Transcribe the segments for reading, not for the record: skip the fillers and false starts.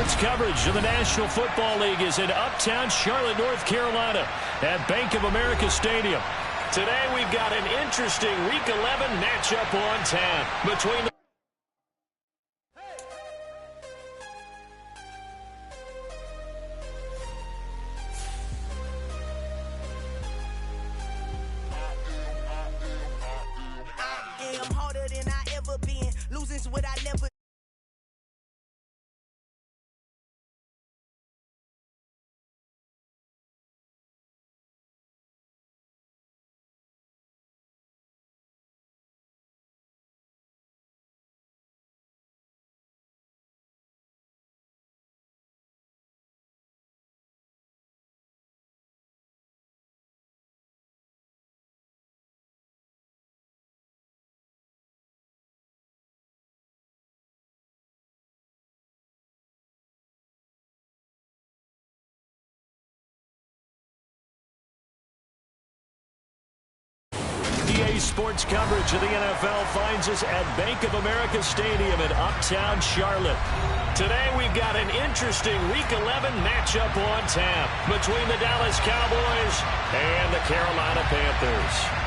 Sports coverage of the National Football League is in uptown Charlotte, North Carolina at Bank of America Stadium. Today we've got an interesting Week 11 matchup on tap between the Sports coverage of the NFL finds us at Bank of America Stadium in uptown Charlotte. Today we've got an interesting Week 11 matchup on tap between the Dallas Cowboys and the Carolina Panthers.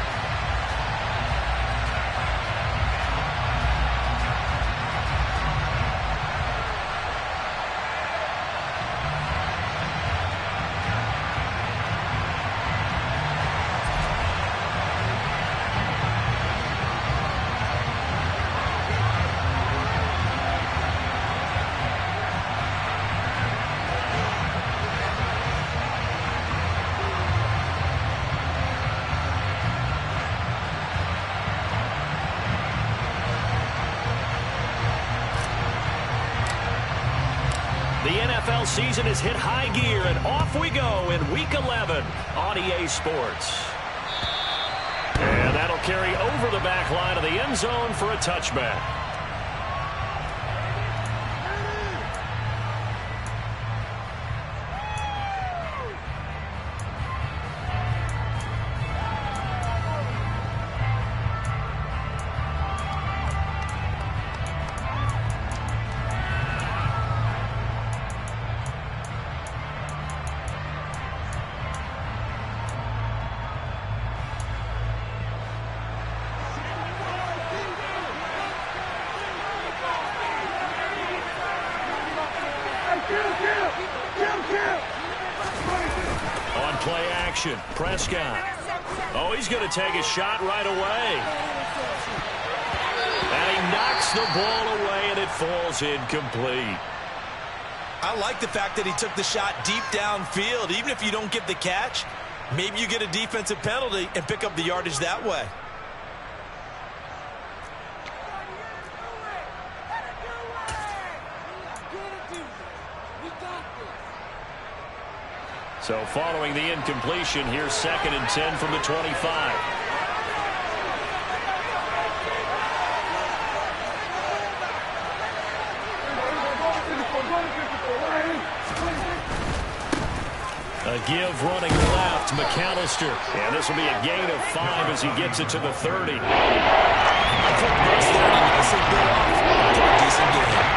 The NFL season has hit high gear, and off we go in Week 11 on EA Sports. And that'll carry over the back line of the end zone for a touchback. On play action, Prescott. Oh, he's going to take a shot right away. And he knocks the ball away, and it falls incomplete. I like the fact that he took the shot deep downfield. Even if you don't get the catch, maybe you get a defensive penalty and pick up the yardage that way. So following the incompletion, here's 2nd and 10 from the 25. A give running left, McAllister. And this will be a gain of 5 as he gets it to the 30. Decent game.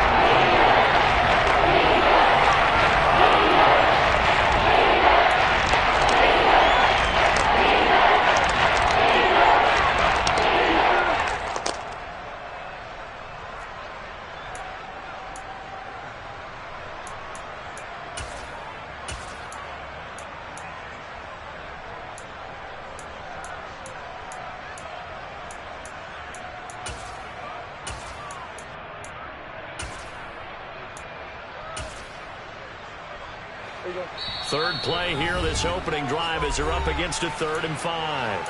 Third play here, this opening drive, as they're up against a 3rd and 5.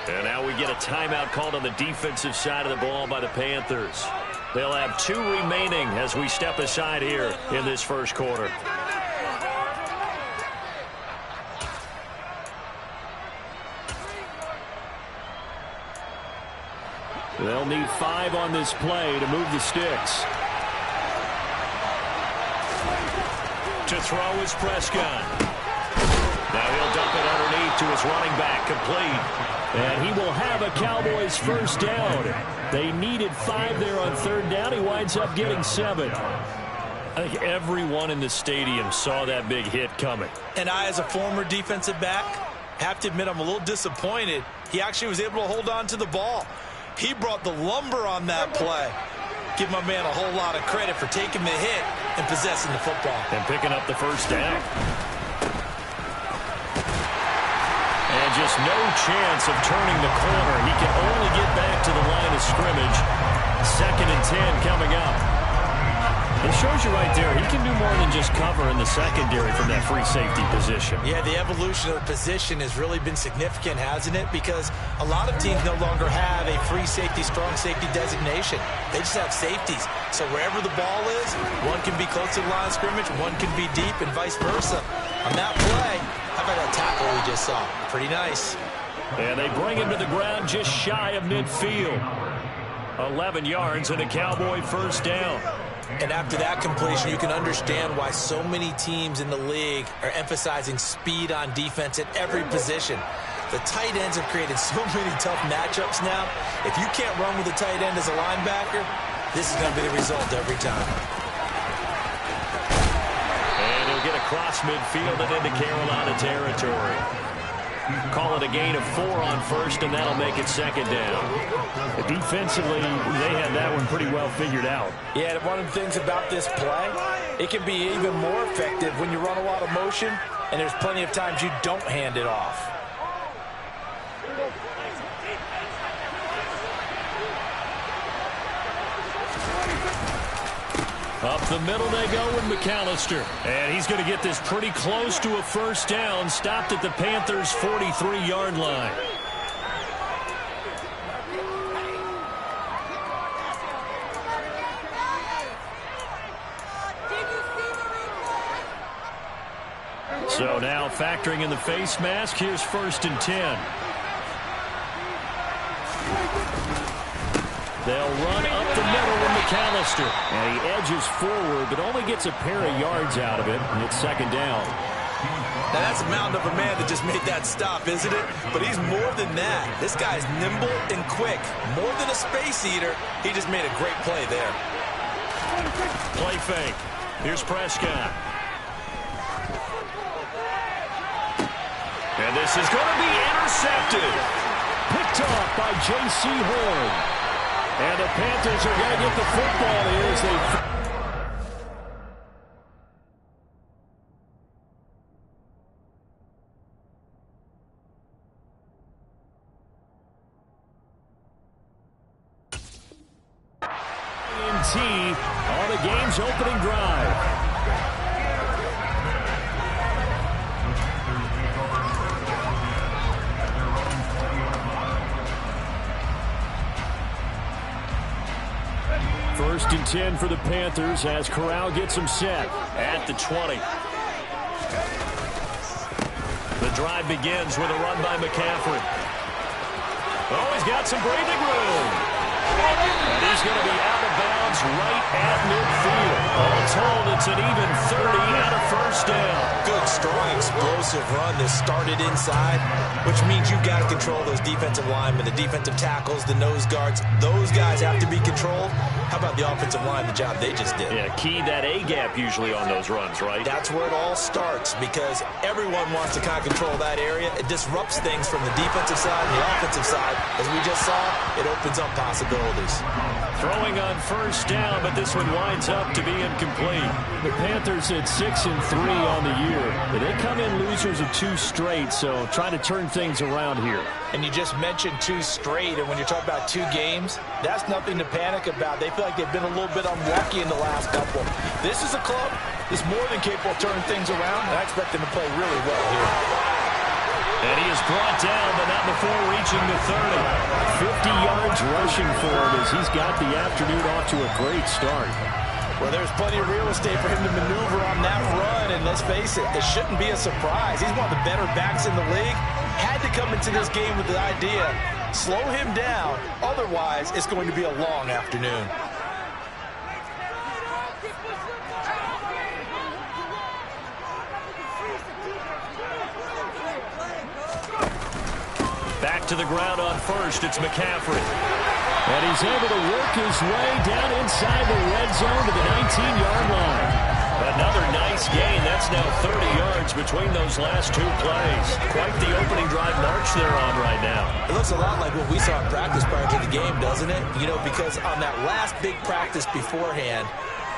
And now we get a timeout called on the defensive side of the ball by the Panthers. They'll have 2 remaining as we step aside here in this first quarter. They'll need 5 on this play to move the sticks. To throw is Prescott. Now he'll dump it underneath to his running back, complete. And he will have a Cowboys first down. They needed 5 there on 3rd down. He winds up getting 7. I think everyone in the stadium saw that big hit coming. And I, as a former defensive back, have to admit I'm a little disappointed. He actually was able to hold on to the ball. He brought the lumber on that play. Give my man a whole lot of credit for taking the hit and possessing the football. And picking up the first down. And just no chance of turning the corner. He can only get back to the line of scrimmage. 2nd and 10 coming up. It shows you right there, he can do more than just cover in the secondary from that free safety position. Yeah, the evolution of the position has really been significant, hasn't it? Because a lot of teams no longer have a free safety, strong safety designation. They just have safeties. So wherever the ball is, one can be close to the line of scrimmage, one can be deep, and vice versa. On that play, how about that tackle we just saw? Pretty nice. And they bring him to the ground just shy of midfield. 11 yards and a Cowboy first down. And after that completion, you can understand why so many teams in the league are emphasizing speed on defense at every position. The tight ends have created so many tough matchups now. If you can't run with a tight end as a linebacker, this is going to be the result every time. And he'll get across midfield and into Carolina territory. Call it a gain of 4 on first, and that'll make it 2nd down. Defensively, they had that one pretty well figured out. Yeah, one of the things about this play, it can be even more effective when you run a lot of motion, and there's plenty of times you don't hand it off. Up the middle they go with McAllister. And he's going to get this pretty close to a first down. Stopped at the Panthers' 43-yard line. So now factoring in the face mask, here's 1st and 10. They'll run up the middle with McAllister. And he edges forward, but only gets a pair of yards out of it, and it's 2nd down. Now, that's a mountain of a man that just made that stop, isn't it? But he's more than that. This guy's nimble and quick. More than a space eater, he just made a great play there. Play fake. Here's Prescott. And this is going to be intercepted. Picked off by J.C. Horn. And the Panthers are going to get the football here as they... on the game's opening drive. First and 10 for the Panthers as Corral gets them set at the 20. The drive begins with a run by McCaffrey. Oh, he's got some breathing room. And he's going to be out of bounds right at midfield. All told, it's an even 30 and a first down. Good, strong, explosive run that started inside, which means you've got to control those defensive linemen, the defensive tackles, the nose guards. Those guys have to be controlled. How about the offensive line, the job they just did? Yeah, key that A-gap usually on those runs, right? That's where it all starts because everyone wants to kind of control that area. It disrupts things from the defensive side and the offensive side. As we just saw, it opens up possibilities. Throwing on first down, but this one winds up to be incomplete. The Panthers at 6-3 on the year. But they come in losers of 2 straight, so trying to turn things around here. And you just mentioned 2 straight, and when you're talking about 2 games, that's nothing to panic about. They feel like they've been a little bit unlucky in the last couple. This is a club that's more than capable of turning things around, and I expect them to play really well here. And he is brought down, but not before reaching the 30. 50 yards rushing for him as he's got the afternoon off to a great start. Well, there's plenty of real estate for him to maneuver on that run, and let's face it, it shouldn't be a surprise. He's one of the better backs in the league. Had to come into this game with the idea, slow him down, otherwise it's going to be a long afternoon. Back to the ground on first, it's McCaffrey. And he's able to work his way down inside the red zone to the 19-yard line. Another nice gain. That's now 30 yards between those last 2 plays. Quite the opening drive march they're on right now. It looks a lot like what we saw in practice prior to the game, doesn't it? You know, because on that last big practice beforehand,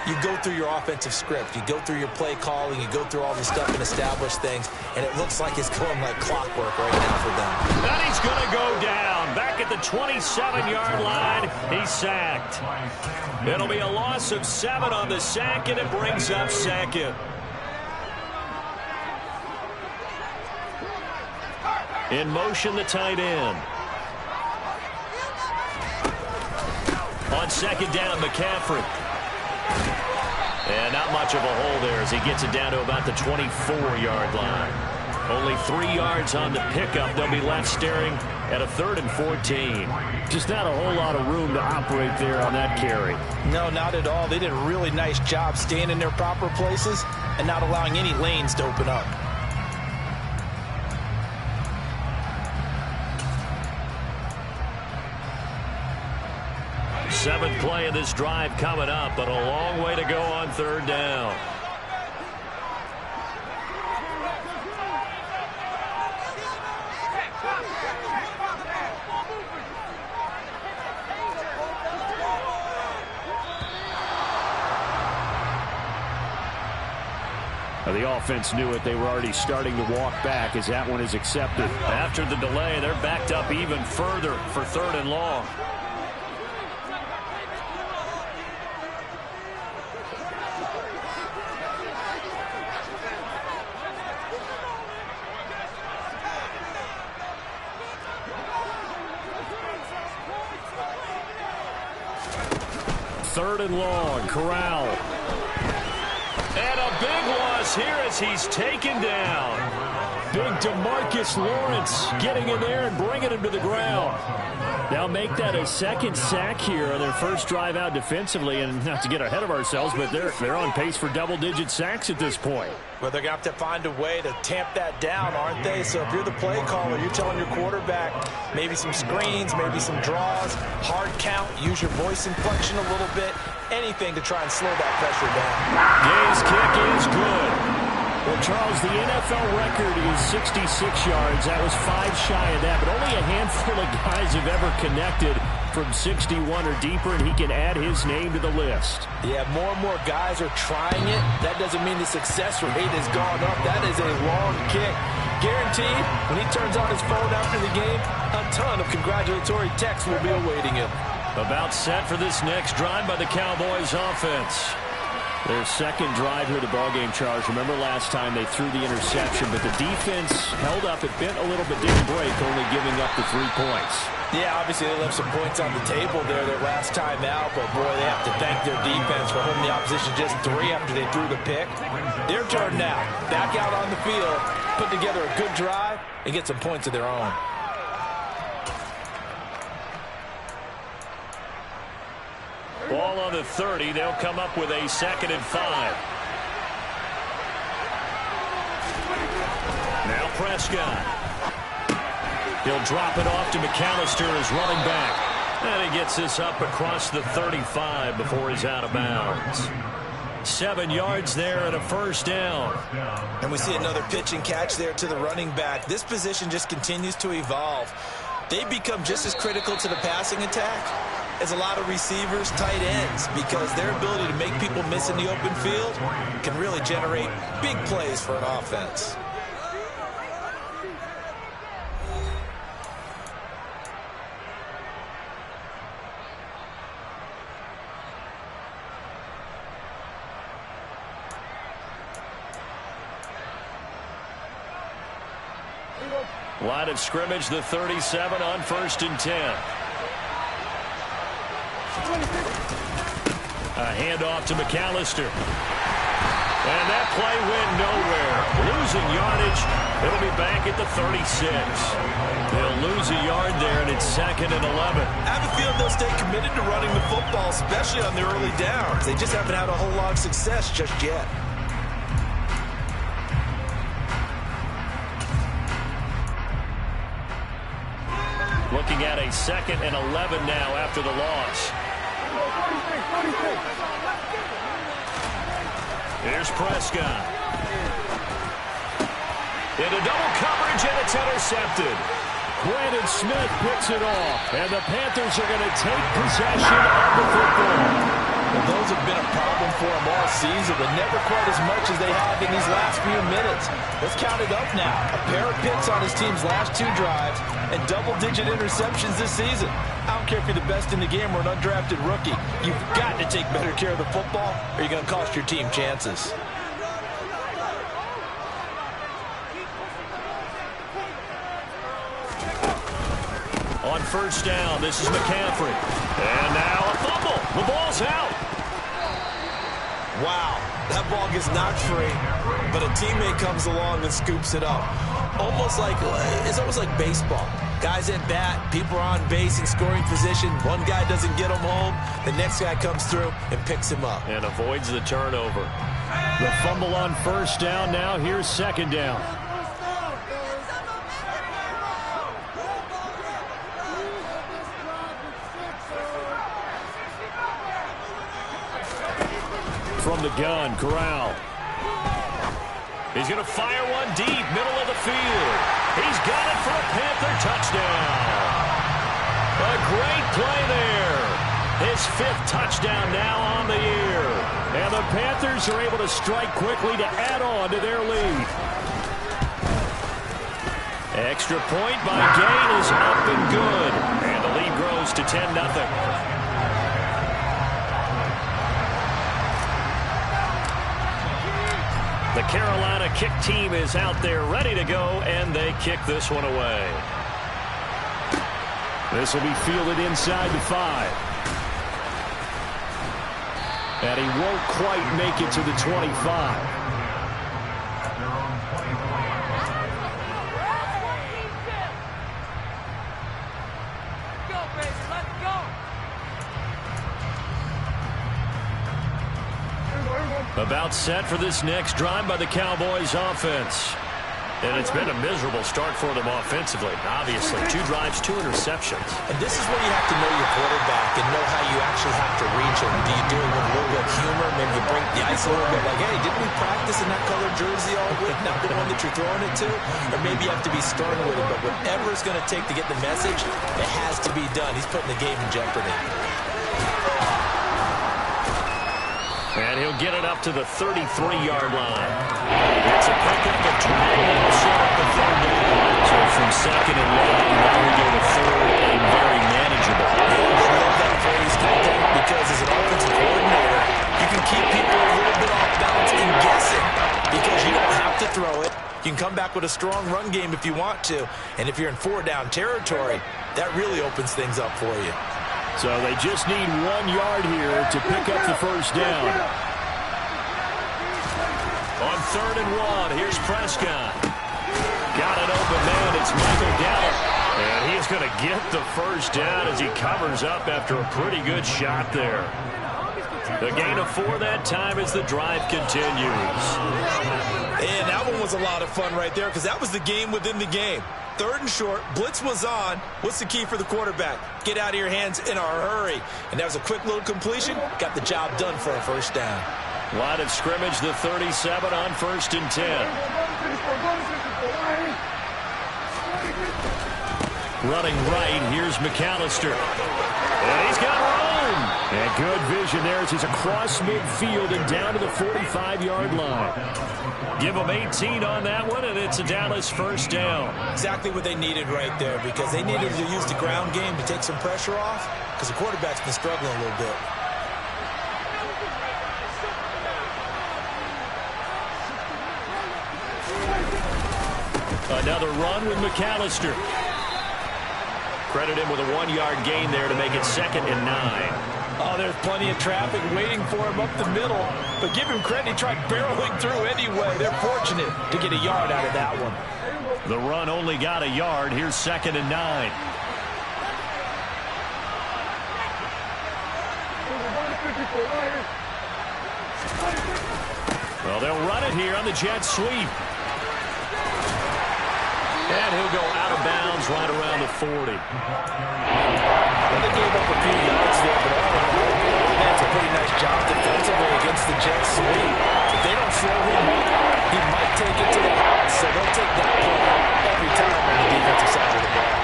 you go through your offensive script. You go through your play calling. You go through all this stuff and establish things. And it looks like it's going like clockwork right now for them. And he's going to go down. Back at the 27-yard line, he's sacked. It'll be a loss of 7 on the sack, and it brings up 2nd. In motion, the tight end. On 2nd down, McCaffrey. And not much of a hole there as he gets it down to about the 24-yard line. Only 3 yards on the pickup. They'll be left staring at a 3rd and 14. Just not a whole lot of room to operate there on that carry. No, not at all. They did a really nice job staying in their proper places and not allowing any lanes to open up. Seventh play of this drive coming up, but a long way to go on 3rd down. The offense knew it. They were already starting to walk back as that one is accepted. After the delay, they're backed up even further for 3rd and long. Third and long, Corral. And a big loss here as he's taken down. Big DeMarcus Lawrence getting in there and bringing him to the ground. They'll make that a 2nd sack here on their first drive out defensively. And not to get ahead of ourselves, but they're on pace for double-digit sacks at this point. Well, they're going to have to find a way to tamp that down, aren't they? So if you're the play caller, you're telling your quarterback maybe some screens, maybe some draws, hard count, use your voice inflection a little bit, anything to try and slow that pressure down. Gay's kick is good. Well, Charles, the NFL record is 66 yards. That was 5 shy of that, but only a handful of guys have ever connected from 61 or deeper, and he can add his name to the list. Yeah, more and more guys are trying it. That doesn't mean the success rate has gone up. That is a long kick. Guaranteed, when he turns on his phone after the game, a ton of congratulatory texts will be awaiting him. About set for this next drive by the Cowboys offense. Their 2nd drive here of the ballgame, Charles. Remember last time they threw the interception, but the defense held up. It bent a little bit, didn't break, only giving up the 3 points. Yeah, obviously they left some points on the table there their last time out, but boy, they have to thank their defense for holding the opposition just 3 after they threw the pick. Their turn now. Back out on the field, put together a good drive, and get some points of their own. Ball on the 30. They'll come up with a 2nd and 5. Now Prescott. He'll drop it off to McAllister as running back. And he gets this up across the 35 before he's out of bounds. 7 yards there and a 1st down. And we see another pitch and catch there to the running back. This position just continues to evolve. They become just as critical to the passing attack as a lot of receivers, tight ends, because their ability to make people miss in the open field can really generate big plays for an offense. Line of scrimmage, the 37 on 1st and 10. A handoff to McAllister. And that play went nowhere. Losing yardage. It'll be back at the 36. They'll lose a yard there, and it's 2nd and 11. I have a feeling they'll stay committed to running the football, especially on their early downs. They just haven't had a whole lot of success just yet. Looking at a 2nd and 11 now after the loss. Here's Prescott. Into double coverage, and it's intercepted. Brandon Smith picks it off, and the Panthers are going to take possession of the football. Well, those have been a problem for them all season, but never quite as much as they have in these last few minutes. Let's count it up now. A pair of picks on his team's last 2 drives and double-digit interceptions this season. I don't care if you're the best in the game or an undrafted rookie. You've got to take better care of the football, or you're going to cost your team chances. On first down, this is McCaffrey. And now a fumble. The ball's out. Wow, that ball gets knocked free, but a teammate comes along and scoops it up. It's almost like baseball. Guys at bat, people are on base in scoring position. One guy doesn't get him home. The next guy comes through and picks him up. And avoids the turnover. The fumble on first down. Now here's second down. From the gun, Corral. He's going to fire one deep, middle of the field. He's got it for a Panther touchdown. A great play there. His 5th touchdown now on the year. And the Panthers are able to strike quickly to add on to their lead. Extra point by Gain is up and good. And the lead grows to 10-0. The Carolina kick team is out there ready to go, and they kick this one away. This will be fielded inside the 5. And he won't quite make it to the 25. About set for this next drive by the Cowboys offense. And it's been a miserable start for them offensively. Obviously, 2 drives, 2 interceptions. And this is where you have to know your quarterback and know how you actually have to reach him. Do you do it with a little bit of humor? Maybe you break the ice a little bit like, hey, didn't we practice in that colored jersey all week? Not the one that you're throwing it to? Or maybe you have to be stern with him. But whatever it's going to take to get the message, it has to be done. He's putting the game in jeopardy. And he'll get it up to the 33-yard line. It's a pickup of 12 and set up the 3rd down. So from 2nd and 1, now we go to 3rd and very manageable. I love that phrase, because as an offensive coordinator, you can keep people a little bit off balance and guessing because you don't have to throw it. You can come back with a strong run game if you want to. And if you're in 4-down territory, that really opens things up for you. So they just need 1 yard here to pick up the first down. On 3rd and 1, here's Prescott. Got an open man. It's Michael Gallup. And he's going to get the first down as he covers up after a pretty good shot there. The gain of 4 that time as the drive continues. And that one was a lot of fun right there because that was the game within the game. 3rd and short, blitz was on. What's the key for the quarterback? Get out of your hands in a hurry. And that was a quick little completion. Got the job done for a first down. Line of scrimmage, the 37 on 1st and 10. Running right, here's McAllister. And he's got room. And good vision there as he's across midfield and down to the 45-yard line. Give them 18 on that one, and it's a Dallas first down. Exactly what they needed right there because they needed to use the ground game to take some pressure off because the quarterback's been struggling a little bit. Another run with McAllister. Credit him with a 1-yard gain there to make it 2nd and 9. Oh, there's plenty of traffic waiting for him up the middle. But give him credit, he tried barreling through anyway. They're fortunate to get a yard out of that one. The run only got a yard. Here's 2nd and 9. Well, they'll run it here on the jet sweep. And he'll go out of bounds is right around the 40. Well, they gave up a few yards there, but all in all, that's a pretty nice job defensively against the Jets' sweep. If they don't slow him up, he might take it to the house, so they'll take that play every time on the defensive side of the ball.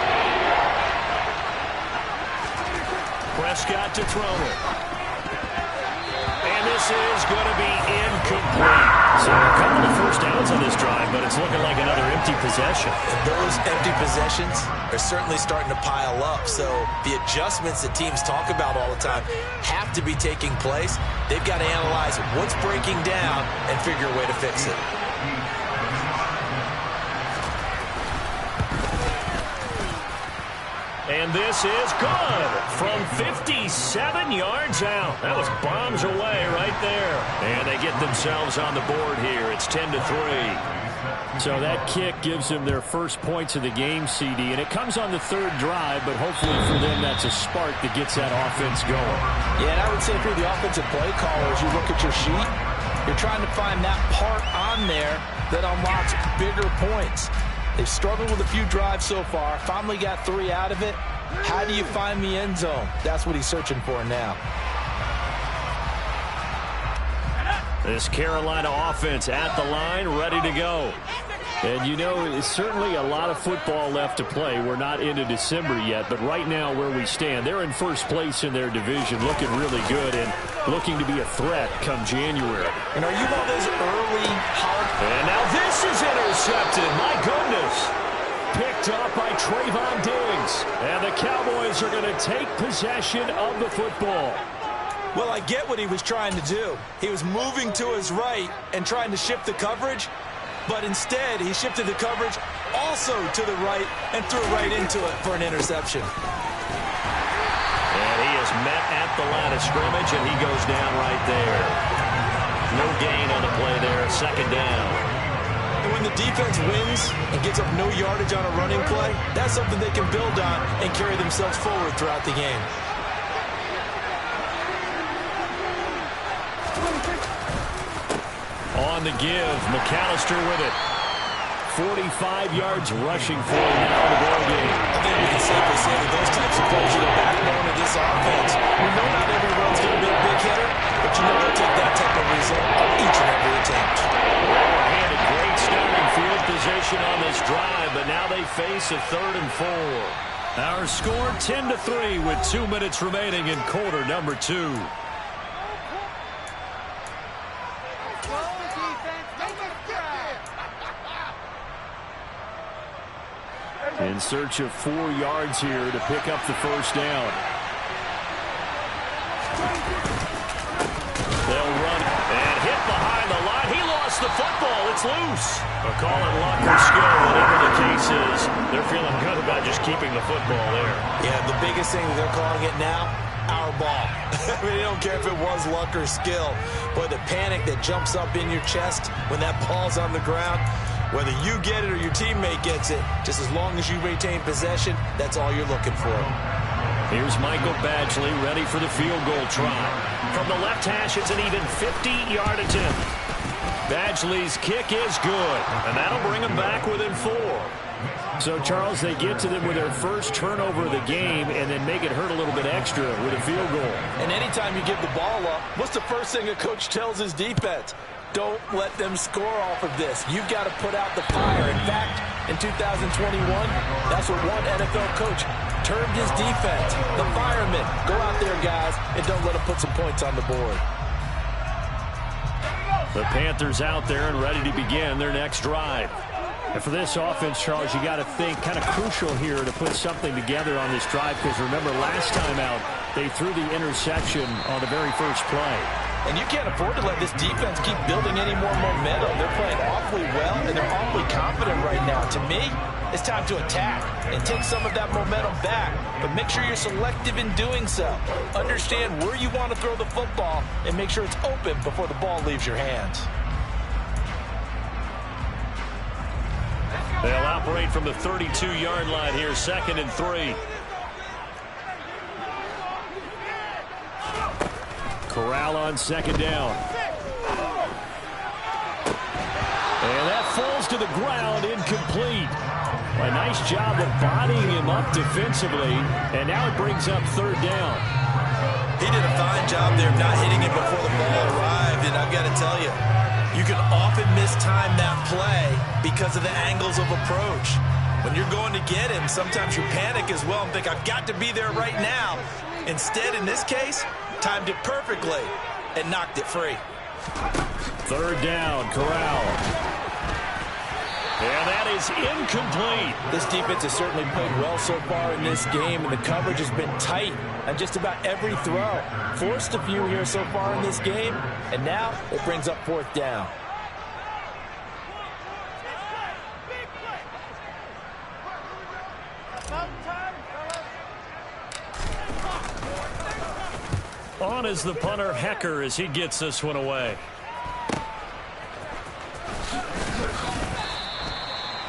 Prescott to throw it. And this is going to be incomplete. So a couple of first downs on this drive, but it's looking like another empty possession. And those empty possessions are certainly starting to pile up. So the adjustments that teams talk about all the time have to be taking place. They've got to analyze what's breaking down and figure a way to fix it. And this is good from 57 yards out. That was bombs away right there. And they get themselves on the board here. It's 10-3. So that kick gives them their first points of the game, CD. And it comes on the third drive, but hopefully for them that's a spark that gets that offense going. Yeah, and I would say if you're the offensive play caller, as you look at your sheet, you're trying to find that part on there that unlocks bigger points. They've struggled with a few drives so far. Finally got 3 out of it. How do you find the end zone? That's what he's searching for now. This Carolina offense at the line, ready to go. And you know, it's certainly a lot of football left to play. We're not into December yet, but right now where we stand, they're in first place in their division, looking really good and looking to be a threat come January. And are you one of those early hard... And now this is intercepted. My goodness. Picked up by Trayvon Diggs. And the Cowboys are going to take possession of the football. Well, I get what he was trying to do. He was moving to his right and trying to shift the coverage, but instead he shifted the coverage also to the right and threw right into it for an interception. And he is met at the line of scrimmage, and he goes down right there. No gain on the play there, second down. And when the defense wins and gets up no yardage on a running play, that's something they can build on and carry themselves forward throughout the game. On the give, McAllister with it. 45 yards rushing for him now in the ball game. I think we can safely say that those types of players are the backbone of this offense. We know not everyone's going to be a big hitter, but you know they'll take that type of result on each and every attempt. Had a great starting field position on this drive, but now they face a 3rd and 4. Our score 10-3 with 2 minutes remaining in quarter number 2. In search of 4 yards here to pick up the first down. They'll run and hit behind the line. He lost the football. It's loose. They're calling luck or skill, whatever the case is. They're feeling good about just keeping the football there. Yeah, the biggest thing that they're calling it now, our ball. I mean, they don't care if it was luck or skill. But the panic that jumps up in your chest when that ball's on the ground, whether you get it or your teammate gets it, just as long as you retain possession, that's all you're looking for. Here's Michael Badgley ready for the field goal try. From the left hash, it's an even 50-yard attempt. Badgley's kick is good, and that'll bring them back within 4. So, Charles, they get to them with their first turnover of the game and then make it hurt a little bit extra with a field goal. And anytime you give the ball up, what's the first thing a coach tells his defense? Don't let them score off of this. You've got to put out the fire. In fact, in 2021, that's what one NFL coach termed his defense. The firemen. Go out there, guys, and don't let them put some points on the board. The Panthers out there and ready to begin their next drive. And for this offense, Charles, you got to think kind of crucial here to put something together on this drive, because remember last time out, they threw the interception on the very first play. And you can't afford to let this defense keep building any more momentum. They're playing awfully well, and they're awfully confident right now. To me, it's time to attack and take some of that momentum back. But make sure you're selective in doing so. Understand where you want to throw the football and make sure it's open before the ball leaves your hands. They'll operate from the 32-yard line here, 2nd and 3. Corral on 2nd down. And that falls to the ground, incomplete. A nice job of bodying him up defensively, and now it brings up third down. He did a fine job there of not hitting him before the ball arrived, and I've got to tell you, you can often mistime that play because of the angles of approach. When you're going to get him, sometimes you panic as well and think, I've got to be there right now. Instead, in this case, timed it perfectly and knocked it free. Third down, Corral. And that is incomplete. This defense has certainly played well so far in this game, and the coverage has been tight on just about every throw. Forced a few here so far in this game, and now it brings up fourth down. On is the punter, Hecker, as he gets this one away.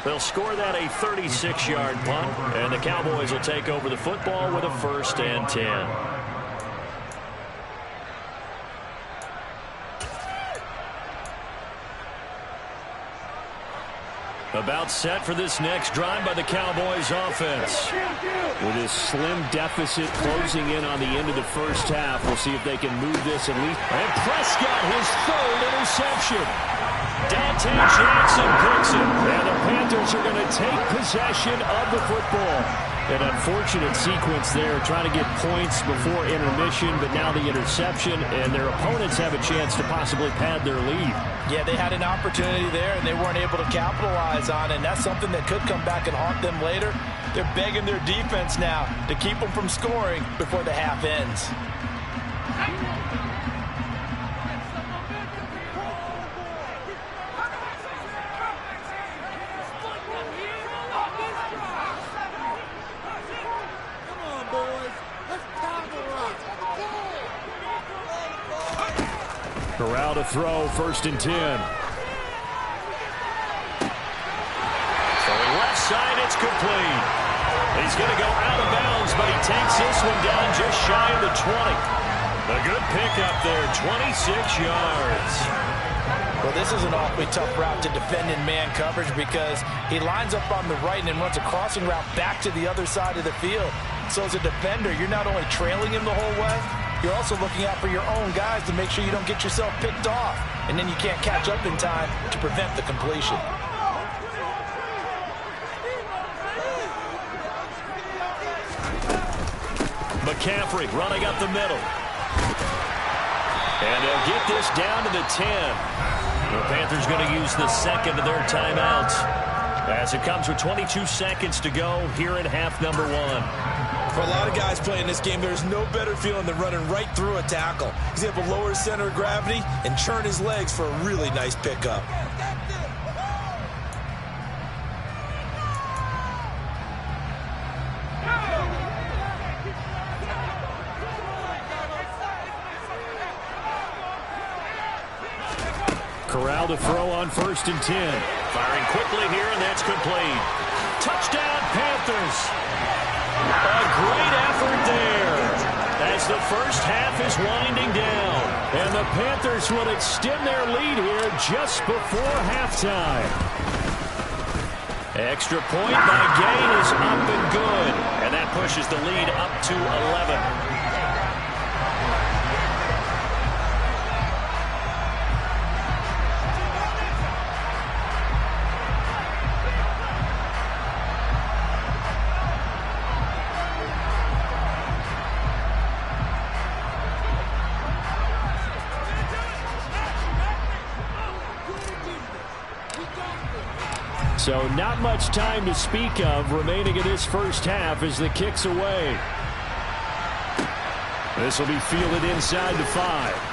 They'll score that a 36-yard punt, and the Cowboys will take over the football with a 1st and 10. About set for this next drive by the Cowboys offense. With his slim deficit closing in on the end of the first half, we'll see if they can move this at least. And Prescott, his 3rd interception. Dante Jackson picks it, and the Panthers are going to take possession of the football. An unfortunate sequence there, trying to get points before intermission, but now the interception, and their opponents have a chance to possibly pad their lead. Yeah, they had an opportunity there, and they weren't able to capitalize on it, and that's something that could come back and haunt them later. They're begging their defense now to keep them from scoring before the half ends. Corral to throw, 1st and 10. Throwing left side, it's complete. He's going to go out of bounds, but he takes this one down just shy of the 20. A good pickup there, 26 yards. Well, this is an awfully tough route to defend in man coverage because he lines up on the right and then runs a crossing route back to the other side of the field. So as a defender, you're not only trailing him the whole way, you're also looking out for your own guys to make sure you don't get yourself picked off. And then you can't catch up in time to prevent the completion. McCaffrey running up the middle. And they'll get this down to the 10. The Panthers going to use the 2nd of their timeouts as it comes with 22 seconds to go here in half number 1. For a lot of guys playing this game, there's no better feeling than running right through a tackle. He's able to lower his center of gravity and churn his legs for a really nice pickup. Corral to throw on 1st and 10. Firing quickly here, and that's complete. Touchdown, Panthers! A great effort there as the first half is winding down. And the Panthers will extend their lead here just before halftime. Extra point by Gain is up and good. And that pushes the lead up to 11. So not much time to speak of remaining in this first half as the kick's away. This will be fielded inside the 5.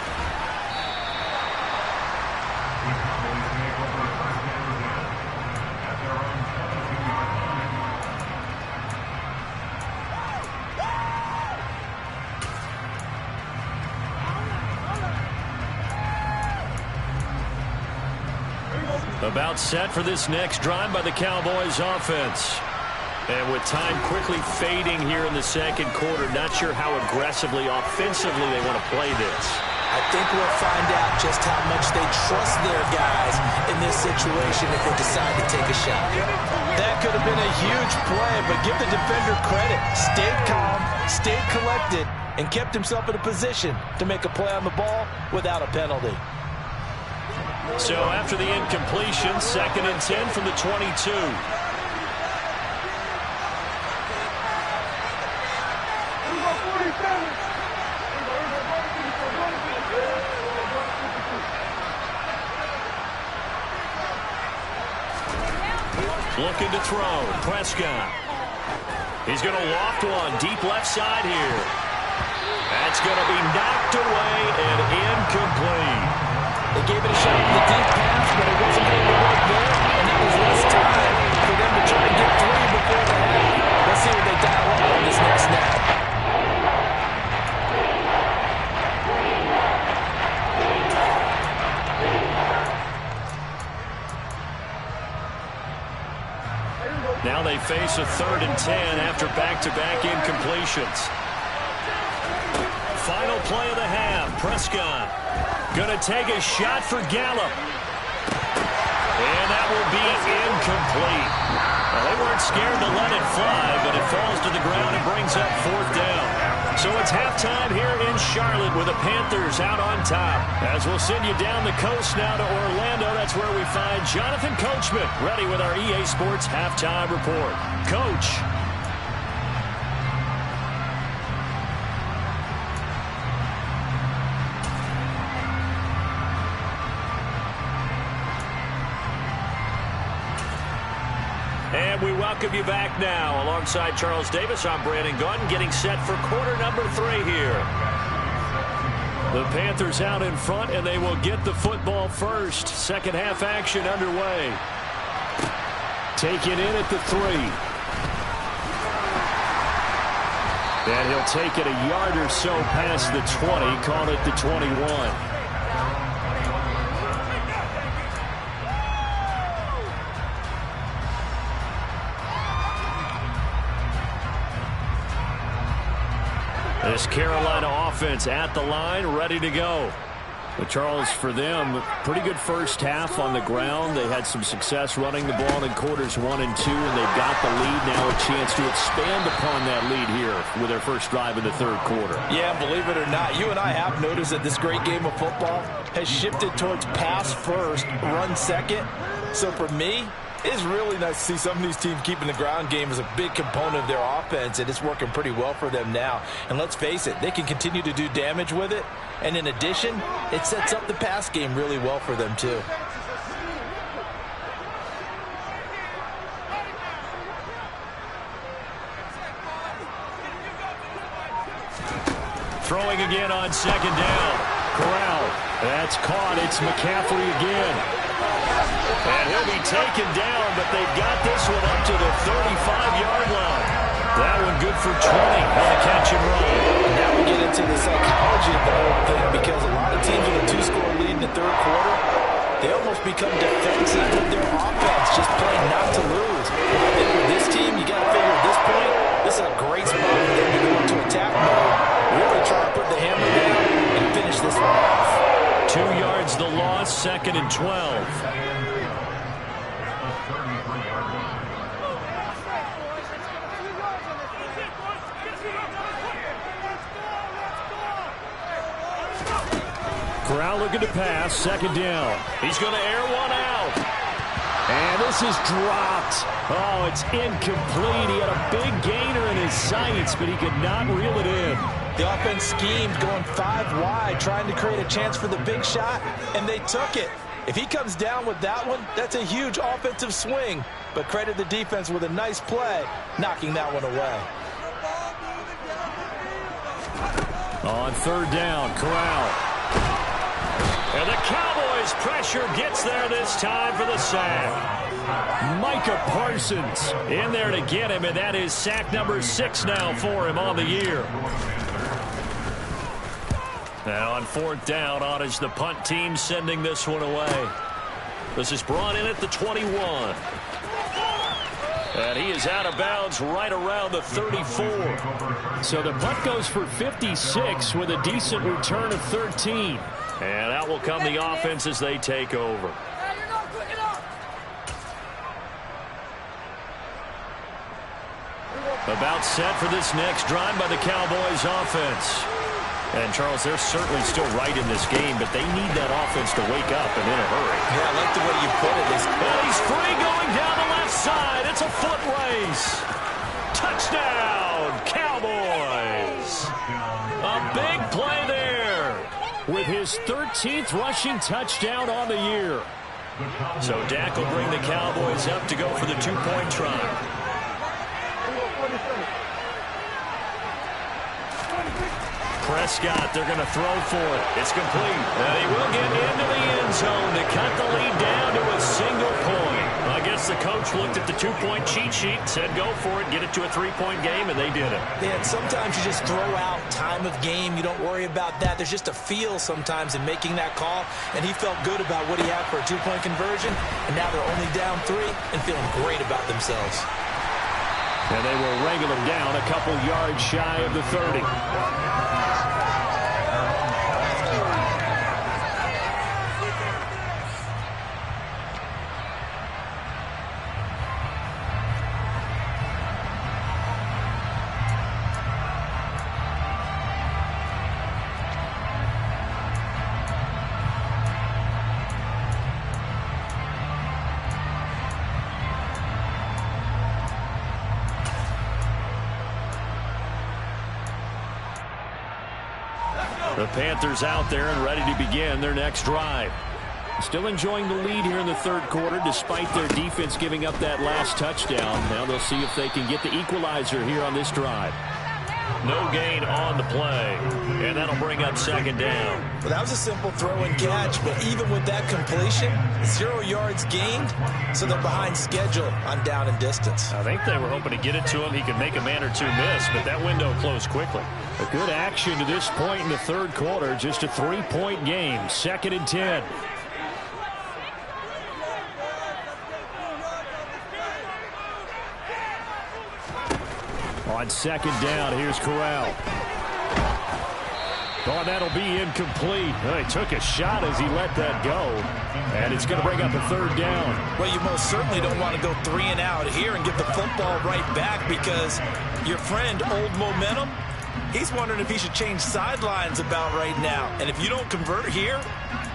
About set for this next drive by the Cowboys offense. And with time quickly fading here in the second quarter, not sure how aggressively, offensively they want to play this. I think we'll find out just how much they trust their guys in this situation if they decide to take a shot. That could have been a huge play, but give the defender credit. Stayed calm, stayed collected, and kept himself in a position to make a play on the ball without a penalty. So after the incompletion, 2nd and 10 from the 22. Looking to throw. Prescott. He's going to loft one. Deep left side here. That's going to be knocked away and incomplete. They gave it a shot with the deep pass, but it wasn't going to work there, and that was less time for them to try to get 3 before the half. Let's see what they dial up on this next snap. Now they face a 3rd and 10 after back-to-back incompletions. Final play of the half. Prescott going to take a shot for Gallup. And that will be incomplete. Well, they weren't scared to let it fly, but it falls to the ground and brings up 4th down. So it's halftime here in Charlotte with the Panthers out on top. As we'll send you down the coast now to Orlando, that's where we find Jonathan Coachman ready with our EA Sports Halftime Report. Coach. And we welcome you back now. Alongside Charles Davis, I'm Brandon Gaudin, getting set for quarter number 3 here. The Panthers out in front, and they will get the football first. Second half action underway. Taken in at the 3. And he'll take it a yard or so past the 20, call it the 21. This Carolina offense at the line, ready to go. But Charles, for them, pretty good first half on the ground. They had some success running the ball in quarters 1 and 2, and they've got the lead now, a chance to expand upon that lead here with their first drive in the 3rd quarter. Yeah, believe it or not, you and I have noticed that this great game of football has shifted towards pass first, run second. So for me, it's really nice to see some of these teams keeping the ground game as a big component of their offense, and it's working pretty well for them now. And let's face it, they can continue to do damage with it. And in addition, it sets up the pass game really well for them, too. Throwing again on 2nd down. Corral. That's caught. It's McCaffrey again. And he'll be taken down, but they've got this one up to the 35-yard line. That one good for 20 on the catch and run. And now we get into the psychology of the whole thing, because a lot of teams with a 2-score lead in the 3rd quarter, they almost become defensive with their offense, just playing not to lose. And I think with this team, you got to figure at this point, this is a great spot for them to go into attack mode, really try to put the hammer down and finish this one off. 2 yards the loss, 2nd and 12. Corral looking to pass, 2nd down. He's going to air one out. And this is dropped. Oh, it's incomplete. He had a big gainer in his sights, but he could not reel it in. The offense schemed, going 5 wide, trying to create a chance for the big shot, and they took it. If he comes down with that one, that's a huge offensive swing. But credit the defense with a nice play, knocking that one away. On 3rd down, Corral. And the Cowboys pressure gets there this time for the sack. Micah Parsons in there to get him, and that is sack number 6 now for him on the year. Now on 4th down, on is the punt team sending this one away. This is brought in at the 21. And he is out of bounds right around the 34. So the punt goes for 56 with a decent return of 13. And out will come the offense as they take over. About set for this next drive by the Cowboys offense. And, Charles, they're certainly still right in this game, but they need that offense to wake up and in a hurry. Yeah, I like the way you put it. And he's free going down the left side. It's a foot race. Touchdown, Cowboys. A big play there with his 13th rushing touchdown on the year. So Dak will bring the Cowboys up to go for the two-point try. Prescott, they're going to throw for it. It's complete. And he will get into the end zone to cut the lead down to a single point. I guess the coach looked at the two-point cheat sheet, said go for it, get it to a three-point game, and they did it. Yeah, and sometimes you just throw out time of game. You don't worry about that. There's just a feel sometimes in making that call, and he felt good about what he had for a two-point conversion, and now they're only down 3 and feeling great about themselves. And they will wrangle them down a couple yards shy of the 30. The Panthers out there and ready to begin their next drive. Still enjoying the lead here in the third quarter despite their defense giving up that last touchdown. Now they'll see if they can get the equalizer here on this drive. No gain on the play, and that'll bring up second down. Well, that was a simple throw and catch, but even with that completion, 0 yards gained, so they're behind schedule on down and distance. I think they were hoping to get it to him. He could make a man or two miss, but that window closed quickly. A good action to this point in the third quarter. Just a 3-point game. 2nd and 10. On second down, here's Corral. Oh, that'll be incomplete. Oh, he took a shot as he let that go. And it's going to bring up a third down. Well, you most certainly don't want to go 3 and out here and get the football right back because your friend, Old Momentum, he's wondering if he should change sidelines about right now. And if you don't convert here,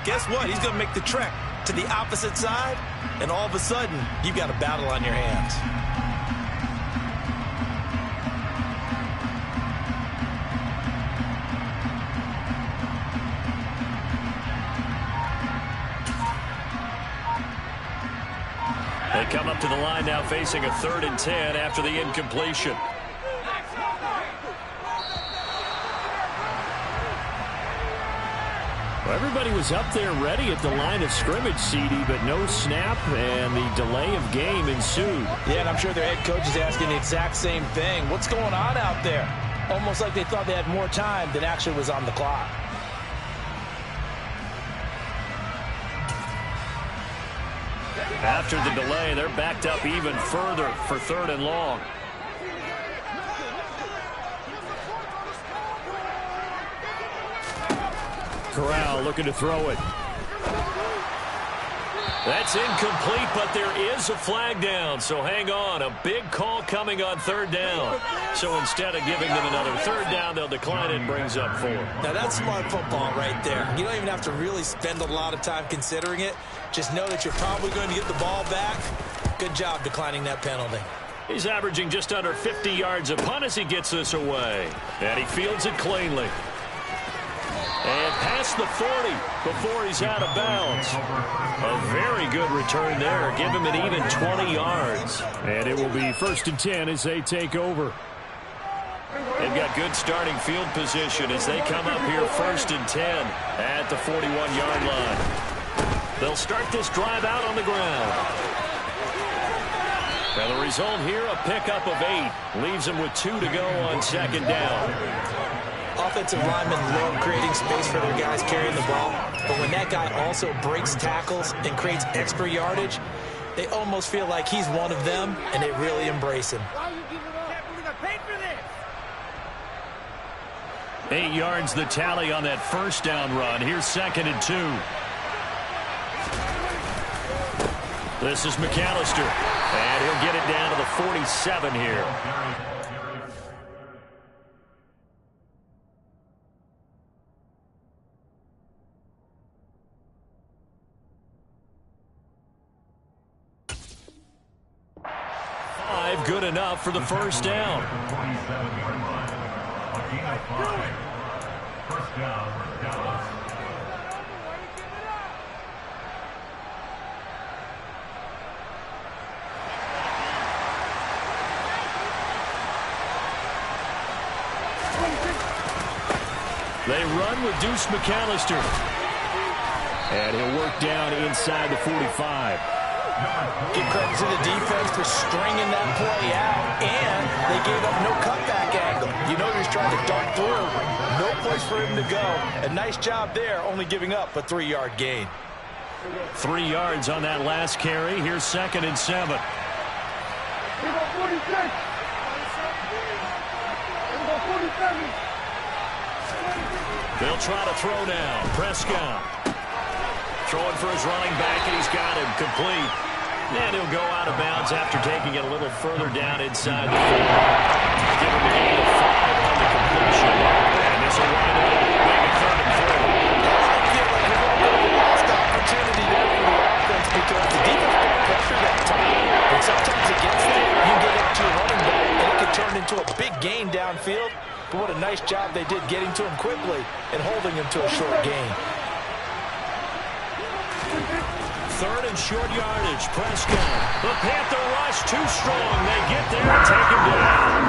guess what? He's going to make the trek to the opposite side, and all of a sudden, you've got a battle on your hands. They come up to the line now facing a 3rd and 10 after the incompletion. Well, everybody was up there ready at the line of scrimmage, CD, but no snap, and the delay of game ensued. Yeah, and I'm sure their head coach is asking the exact same thing. What's going on out there? Almost like they thought they had more time than actually was on the clock. After the delay, they're backed up even further for 3rd and long. Corral looking to throw it. That's incomplete, but there is a flag down, so hang on. A big call coming on 3rd down. So instead of giving them another 3rd down, they'll decline it and brings up 4. Now, that's smart football right there. You don't even have to really spend a lot of time considering it. Just know that you're probably going to get the ball back. Good job declining that penalty. He's averaging just under 50 yards a punt as he gets this away. And he fields it cleanly. And past the 40 before he's out of bounds. A very good return there. Give him an even 20 yards. And it will be 1st and 10 as they take over. They've got good starting field position as they come up here 1st and 10 at the 41-yard line. They'll start this drive out on the ground. And the result here, a pickup of 8. Leaves them with 2 to go on 2nd down. Offensive linemen love creating space for their guys carrying the ball. But when that guy also breaks tackles and creates extra yardage, They almost feel like he's one of them, and they really embrace him. 8 yards the tally on that first down run. Here's 2nd and 2. This is McAllister, and he'll get it down to the 47 here. Good enough for the first down. First down, Dallas. They run with Deuce McAllister. And he'll work down inside the 45. Give credit to the defense for stringing that play out, and they gave up no cutback angle. You know he's trying to dart through. No place for him to go. A nice job there, only giving up a 3-yard gain. 3 yards on that last carry. Here's 2nd and 7. They'll try to throw now. Prescott throwing for his running back, and he's got him complete. And he'll go out of bounds after taking it a little further down inside the 4. Give him a gain of 5 on the completion. And this will wind up being a 3rd and 4. I feel like a little bit of a lost opportunity there for the offense because the defense got pressure that time. But sometimes against that, you get up to a running back, and it could turn into a big gain downfield. But what a nice job they did getting to him quickly and holding him to a short gain. 3rd and short yardage. Prescott. The Panther rush too strong. They get there and take him down.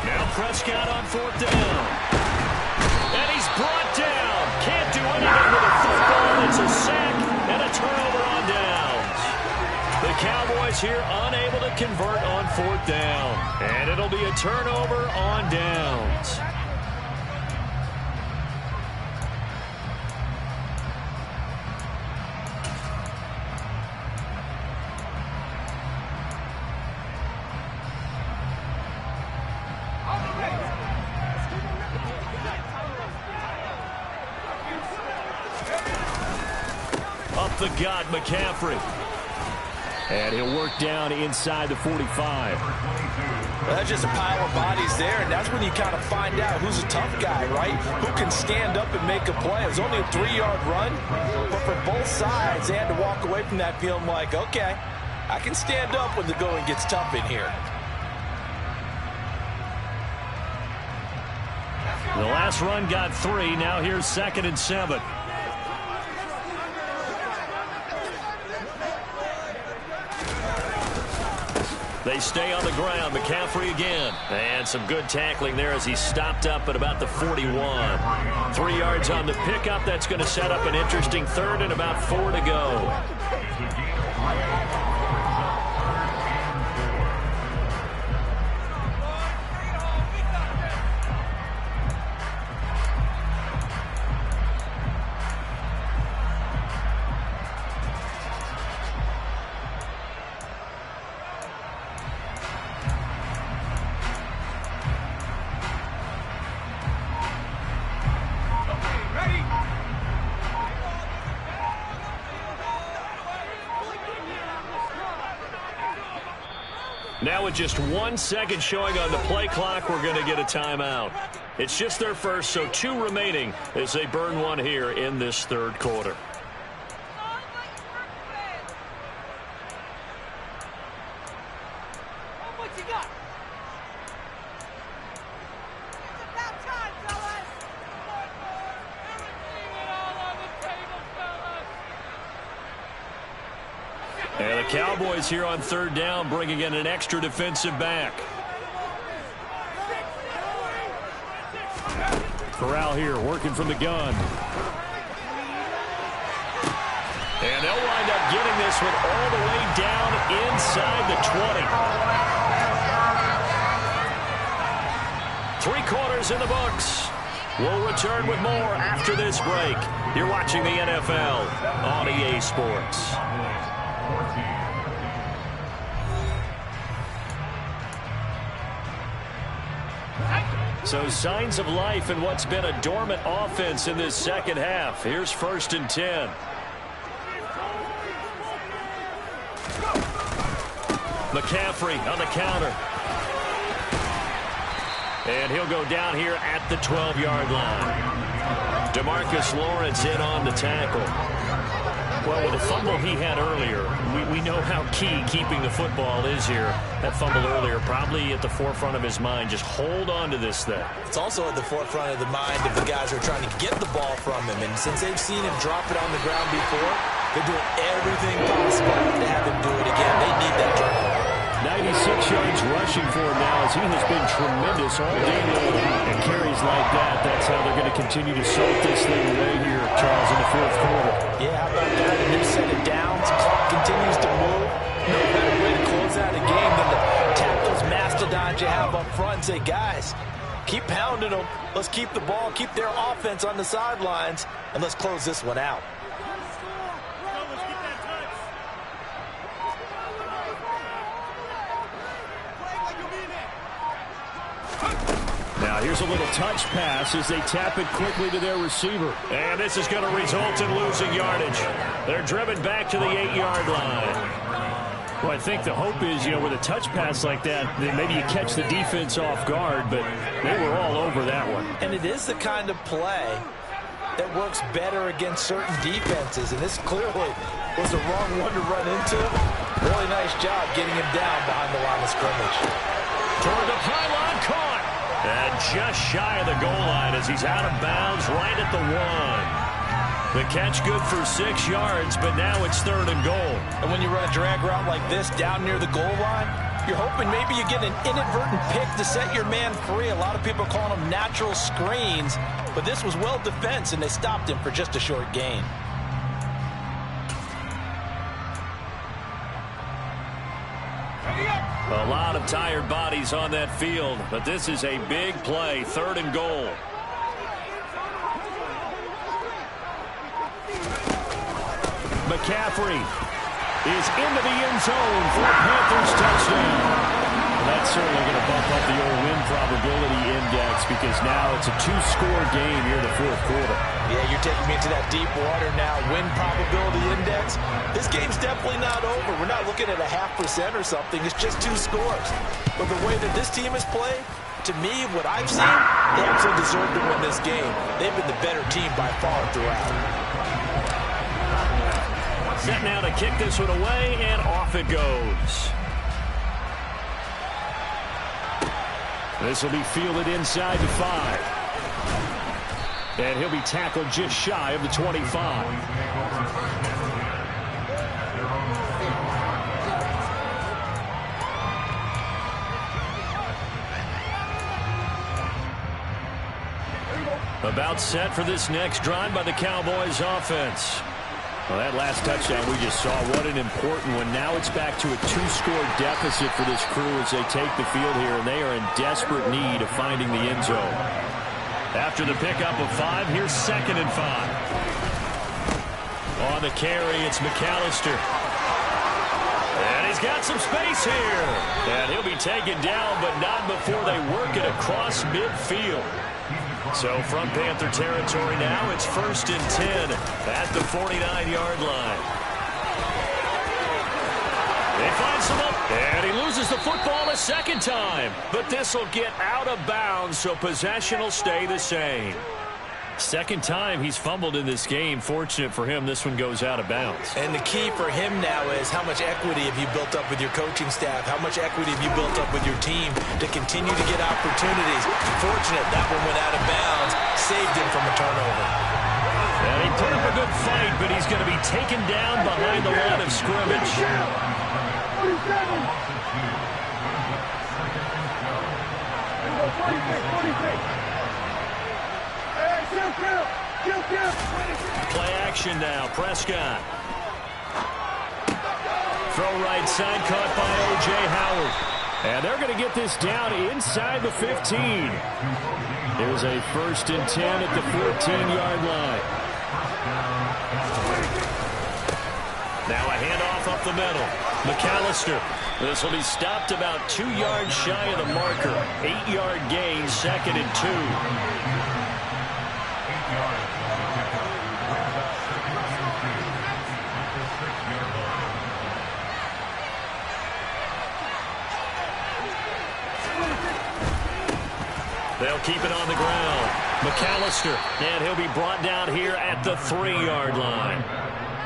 Now Prescott on 4th down. And he's brought down. Can't do anything with a football. It's a sack and a turnover on downs. The Cowboys here unable to convert on 4th down. And it'll be a turnover on downs. Up the gut, McCaffrey. And he'll work down inside the 45. Well, that's just a pile of bodies there, and that's when you kind of find out who's a tough guy, right? Who can stand up and make a play. It was only a 3-yard run, but for both sides, they had to walk away from that feeling like, okay, I can stand up when the going gets tough in here. The last run got 3. Now here's 2nd and 7. They stay on the ground. McCaffrey again. And some good tackling there as he stopped up at about the 41. 3 yards on the pickup. That's going to set up an interesting 3rd and about 4 to go. Now with just 1 second showing on the play clock, we're going to get a timeout. It's just their first, so 2 remaining as they burn one here in this 3rd quarter. And the Cowboys here on 3rd down, bringing in an extra defensive back. Corral here working from the gun. And they'll wind up getting this one all the way down inside the 20. 3 quarters in the books. We'll return with more after this break. You're watching the NFL on EA Sports. So signs of life in what's been a dormant offense in this second half. Here's 1st and 10. McCaffrey on the counter. And he'll go down here at the 12-yard line. DeMarcus Lawrence in on the tackle. Well, with the fumble he had earlier, we know how key keeping the football is here. That fumble earlier probably at the forefront of his mind. Just hold on to this thing. It's also at the forefront of the mind of the guys who are trying to get the ball from him. And since they've seen him drop it on the ground before, they're doing everything possible to have him do it again. They need that turnover. 96 yards rushing for him now as he has been tremendous all day long. And carries like that, that's how they're going to continue to salt this thing away here, Charles, in the 4th quarter. Yeah, how about that? A new set of downs. Clock continues to move. No better way to close out a game than to tap those mastodons you have up front and say, guys, keep pounding them. Let's keep the ball, keep their offense on the sidelines, and let's close this one out. Now here's a little touch pass as they tap it quickly to their receiver. And this is going to result in losing yardage. They're driven back to the 8-yard line. Well, I think the hope is, with a touch pass like that, then maybe you catch the defense off guard, but they were all over that one. And it is the kind of play that works better against certain defenses, and this clearly was the wrong one to run into. Really nice job getting him down behind the line of scrimmage. Toward the pylon, caught. And just shy of the goal line as he's out of bounds right at the 1. The catch good for 6 yards, but now it's 3rd and goal. And when you run a drag route like this down near the goal line, you're hoping maybe you get an inadvertent pick to set your man free. A lot of people are calling them natural screens, but this was well defense, and they stopped him for just a short gain. A lot of tired bodies on that field, but this is a big play, 3rd and goal. McCaffrey is into the end zone for a Panthers touchdown. That's certainly going to bump up the old win probability index because now it's a 2-score game here in the 4th quarter. Yeah, you're taking me into that deep water now. Win probability index. This game's definitely not over. We're not looking at a 0.5% or something. It's just 2 scores. But the way that this team has played, to me, what I've seen, they absolutely deserve to win this game. They've been the better team by far throughout. Set now to kick this one away, and off it goes. This will be fielded inside the 5. And he'll be tackled just shy of the 25. About set for this next drive by the Cowboys offense. Well, that last touchdown we just saw, what an important one. Now it's back to a 2-score deficit for this crew as they take the field here, and they are in desperate need of finding the end zone. After the pickup of 5, here's 2nd and 5. On the carry, it's McAllister. And he's got some space here. And he'll be taken down, but not before they work it across midfield. So from Panther territory now, it's 1st and 10 at the 49-yard line. They find some up, and he loses the football a 2nd time. But this will get out of bounds, so possession will stay the same. 2nd time he's fumbled in this game. Fortunate for him, this one goes out of bounds. And the key for him now is how much equity have you built up with your coaching staff? How much equity have you built up with your team to continue to get opportunities? Fortunate that one went out of bounds, saved him from a turnover. And he put up a good fight, but he's going to be taken down behind the line of scrimmage. Play action now. Prescott. Throw right side, caught by O.J. Howard. And they're going to get this down inside the 15. Here's a 1st and 10 at the 14-yard line. Now a handoff up the middle. McAllister. This will be stopped about 2 yards shy of the marker. 8-yard gain, 2nd and 2. They'll keep it on the ground. McAllister, and he'll be brought down here at the 3-yard line.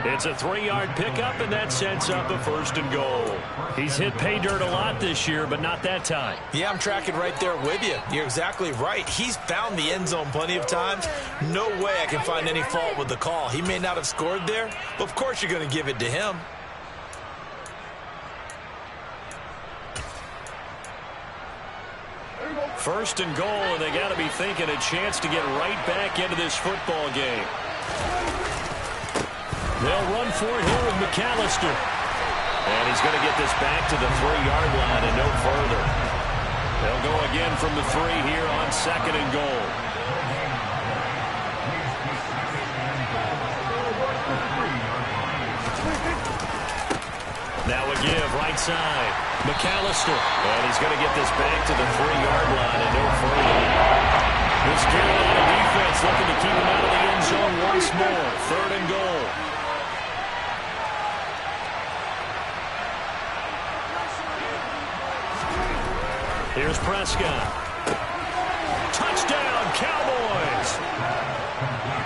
It's a 3-yard pickup, and that sets up a 1st and goal. He's hit pay dirt a lot this year, but not that time. Yeah, I'm tracking right there with you. You're exactly right. He's found the end zone plenty of times. No way I can find any fault with the call. He may not have scored there, but of course you're going to give it to him. First and goal, and they got to be thinking a chance to get right back into this football game. They'll run for it here with McAllister. And he's going to get this back to the 3-yard line and no further. They'll go again from the 3 here on 2nd and goal. Now a give, right side. McAllister. And he's going to get this back to the 3-yard line and no further. This Carolina defense looking to keep him out of the end zone once more. 3rd and goal. Here's Prescott. Touchdown, Cowboys.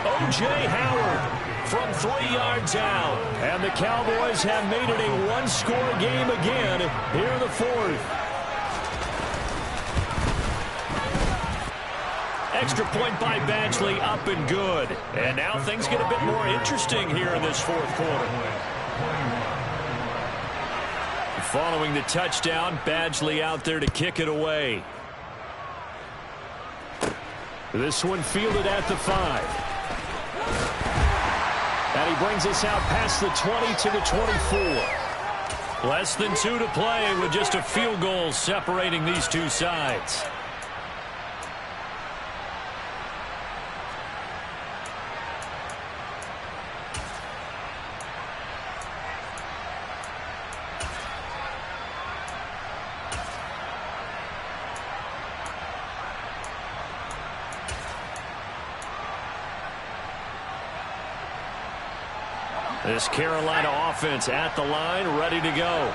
O.J. Howard from 3 yards out. And the Cowboys have made it a one-score game again here in the 4th. Extra point by Badgley, up and good. And now things get a bit more interesting here in this 4th quarter. Following the touchdown, Badgley out there to kick it away. This one fielded at the 5. And he brings us out past the 20 to the 24. Less than 2 to play with just a field goal separating these two sides. This Carolina offense at the line, ready to go.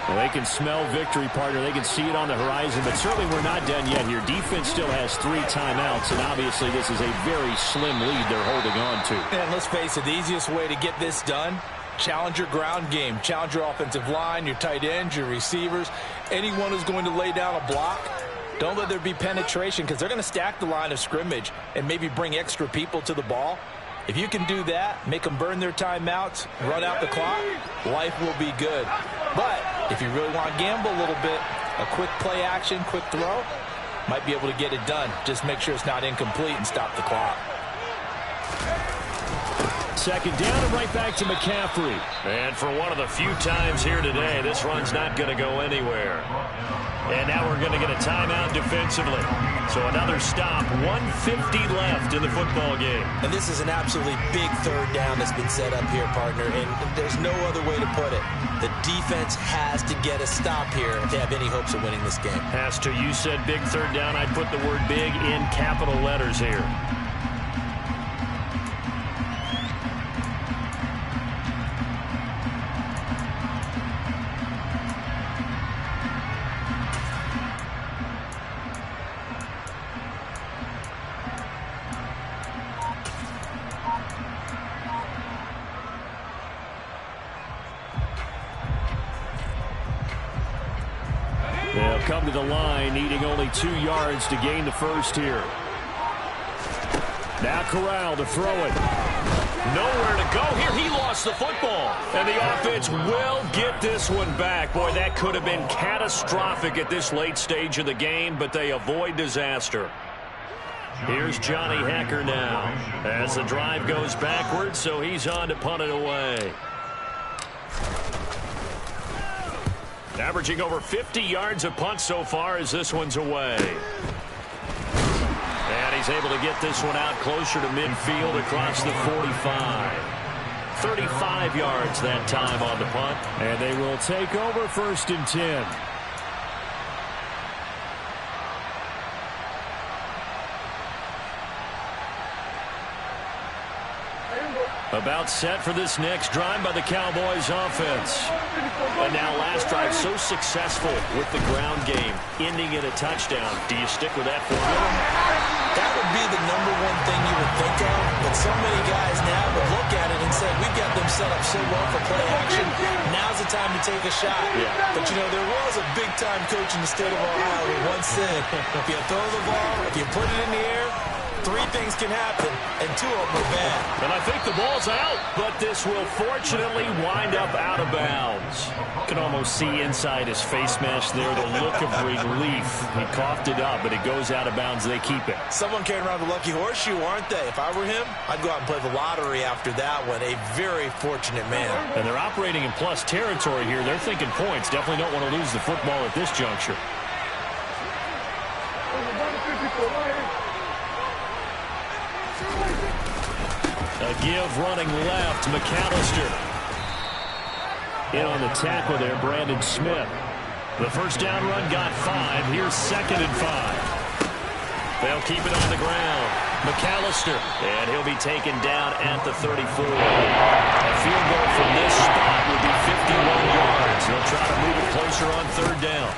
Well, they can smell victory, partner. They can see it on the horizon, but certainly we're not done yet here. Defense still has 3 timeouts, and obviously this is a very slim lead they're holding on to. And let's face it, the easiest way to get this done, challenge your ground game. Challenge your offensive line, your tight ends, your receivers. Anyone who's going to lay down a block, don't let there be penetration because they're going to stack the line of scrimmage and maybe bring extra people to the ball. If you can do that, make them burn their timeouts, run out the clock, life will be good. But if you really want to gamble a little bit, a quick play action, quick throw, might be able to get it done. Just make sure it's not incomplete and stop the clock. 2nd down and right back to McCaffrey. And for one of the few times here today, this run's not going to go anywhere. And now we're going to get a timeout defensively. So another stop, 1:50 left in the football game. And this is an absolutely big 3rd down that's been set up here, partner, and there's no other way to put it. The defense has to get a stop here if they have any hopes of winning this game. Has to. You said big 3rd down. I'd put the word big in capital letters here. They'll come to the line, needing only 2 yards to gain the 1st here. Now Corral to throw it. Nowhere to go here. He lost the football. And the offense will get this one back. Boy, that could have been catastrophic at this late stage of the game, but they avoid disaster. Here's Johnny Hecker now as the drive goes backwards, so he's on to punt it away. Averaging over 50 yards a punt so far as this one's away. And he's able to get this one out closer to midfield across the 45. 35 yards that time on the punt. And they will take over 1st and 10. About set for this next drive by the Cowboys offense. And now last drive so successful with the ground game, ending in a touchdown. Do you stick with that formula? That would be the #1 thing you would think of, but so many guys now would look at it and say, we've got them set up so well for play action. Now's the time to take a shot. Yeah. But, you know, there was a big-time coach in the state of Ohio who once said, if you throw the ball, if you put it in the air, 3 things can happen, and 2 of them are bad. And I think the ball's out, but this will fortunately wind up out of bounds. Can almost see inside his face mask there, the look of relief. He coughed it up, but it goes out of bounds. They keep it. Someone came around the lucky horseshoe, aren't they? If I were him, I'd go out and play the lottery after that one. A very fortunate man. And they're operating in plus territory here. They're thinking points. Definitely don't want to lose the football at this juncture. A give running left, McAllister. In on the tackle there, Brandon Smith. The first down run got 5. Here's 2nd and 5. They'll keep it on the ground. McAllister, and he'll be taken down at the 34. A field goal from this spot would be 51 yards. They'll try to move it closer on 3rd down.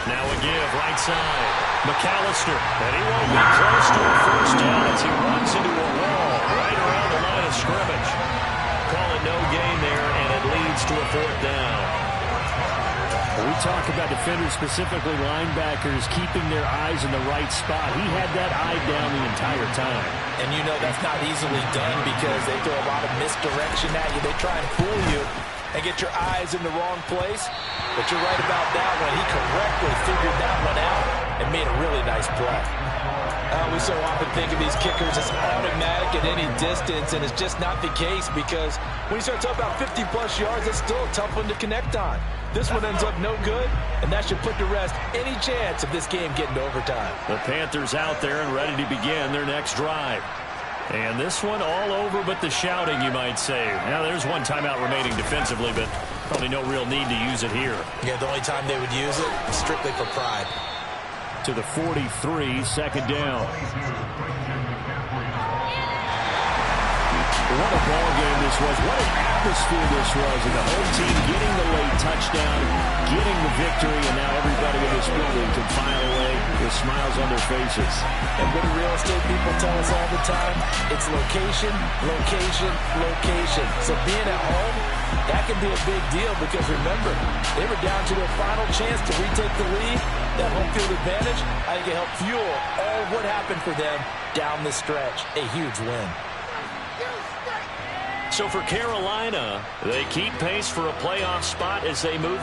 Now a give, right side. McAllister, and he won't be close to a first down as he runs into a wall right around the line of scrimmage. Call it no gain there, and it leads to a 4th down. We talk about defenders, specifically linebackers, keeping their eyes in the right spot. He had that eye down the entire time. And you know that's not easily done because they throw a lot of misdirection at you. They try and fool you and get your eyes in the wrong place. But you're right about that one. He correctly figured that one out and made a really nice play. We so often think of these kickers as automatic at any distance, and it's just not the case because when you start talking about 50-plus yards, it's still a tough one to connect on. This one ends up no good, and that should put to rest any chance of this game getting to overtime. The Panthers out there and ready to begin their next drive. And this one all over but the shouting, you might say. Now, there's one timeout remaining defensively, but probably no real need to use it here. Yeah, the only time they would use it is strictly for pride. To the 43, 2nd down. What a ball game this was. What an atmosphere this was. And the whole team getting the late touchdown, getting the victory, and now everybody in this building can file away with smiles on their faces. And what do real estate people tell us all the time? It's location, location, location. So being at home, that can be a big deal because remember, they were down to their final chance to retake the lead. That home field advantage, I think it helped fuel all what happened for them down the stretch. A huge win. So for Carolina, they keep pace for a playoff spot as they move